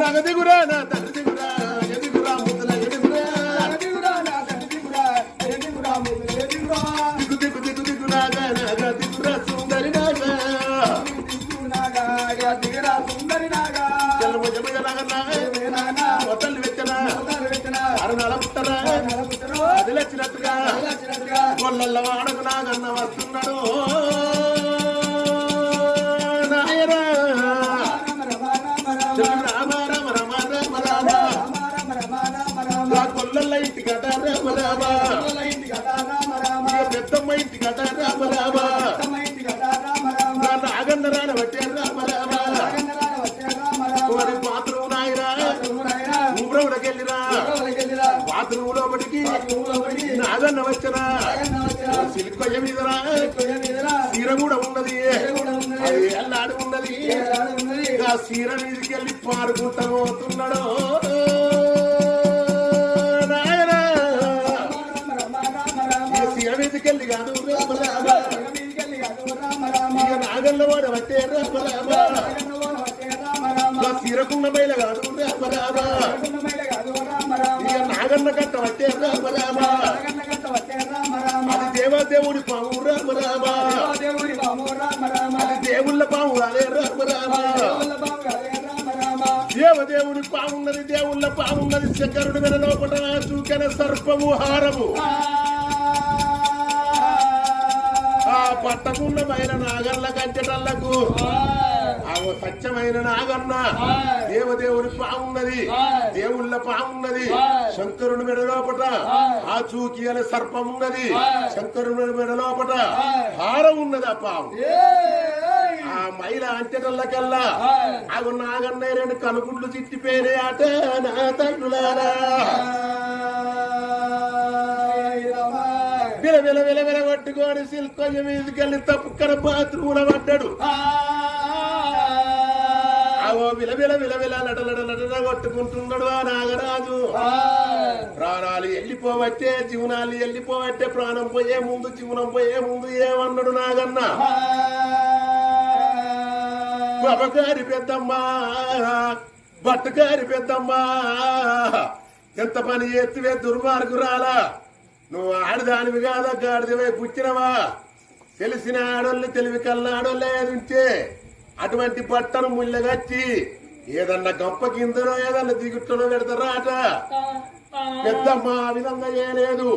మగ దిగురా నా తండ్రి దిగురా ఎదుగురా ముద్దుల ఎదుగురా దిగురా నా తండ్రి దిగురా ముద్దుల ఎదుగురా దిగు దిగు దిగు దిగు నాగా నాగా దిగురా సుందరి నాగా దిగురా సుందరి నాగా మొత్తలు వెచ్చనా అరణాల పుట్టరా అది వచ్చినట్టుగా గొల్లల్ల వాడకు నాగన్న వస్తున్నాడు నాయనా రామ రామ రామ రామ రామ గొల్లల్ల ఇంటి కట రామ రామ పెద్దమ్మ ఇంటి కట రామ రామ నాగన్న రాన బట్టే రామ రామ బాత్రూమ్ నాయరా ఊబ్రవులకెళ్ళిరా బాత్రూమ్ లోపలికి నాగన్న వచ్చరా సిల్కొయ్య మీదరా సీర కూడా ఉన్నది అది ఎల్లాడి ఉన్నది ఆ సీర మీదకి వెళ్ళి పారుకుంటా పోతున్నాడు నాయనా సీర మీదకి వెళ్ళి కాదు ఇక నాగన్న వాడు పట్టే రామ సీరకున్న మైల కాదు ఇక నాగన్న కట్ట పట్టే రామ అది దేవదేవుడి పాము రామ అది దేవుళ్ళ పాము అదే రామ దేవదేవుడి పామున్నది దేవుళ్ళ పామున్నది శంకరుడి మీద లోపల చూకన సర్పము హారము ఆ పట్టకున్న మైన నాగన్న కంచెటల్లకు సత్యమైన నాగన్న దేవదేవుడి పామున్నది దేవుళ్ళ పామున్నది శంకరుని మెడ లోపట ఆ చూకి అనే సర్పం ఉన్నది శంకరుని మెడ లోపట హారం ఉన్నది ఆ పాము ఆ మైల అంచెటల్లకల్లా అగు నాగన్న రెండు కనుగుండ్లు చిట్టిపోయిన ఆట నా తండ్రులారా విల విల విల కొట్టుకోని సిల్కొయ్య మీదకెళ్ళి తప్పుక్కన బాత్రూముల పడ్డాడు అవో విల విల విల విల లడలడ లడల కొట్టుకుంటున్నాడు ఆ నాగరాజు ప్రాణాలు వెళ్ళిపోవట్టే జీవనాలు వెళ్ళిపోవట్టే ప్రాణం పోయే ముందు జీవనం పోయే ముందు ఏమన్నాడు నాగన్న బాబగారి పెద్దమ్మా బట్టగారి పెద్దమ్మా ఎంత పని ఎత్తివే దుర్మార్గురాలా నువ్వు ఆడదానివి కాదా గాడిదవై పుచ్చినవా తెలిసిన ఆడోళ్ళు తెలివి కల్లా ఆడోళ్ళే ఉంచే అటువంటి బట్టను ముళ్ళగచ్చి ఏదన్నా గొప్ప కిందనో ఏదన్నా దిగుట్టనో పెడతారా అట పెద్దమ్మ ఆ విధంగా చేయలేదు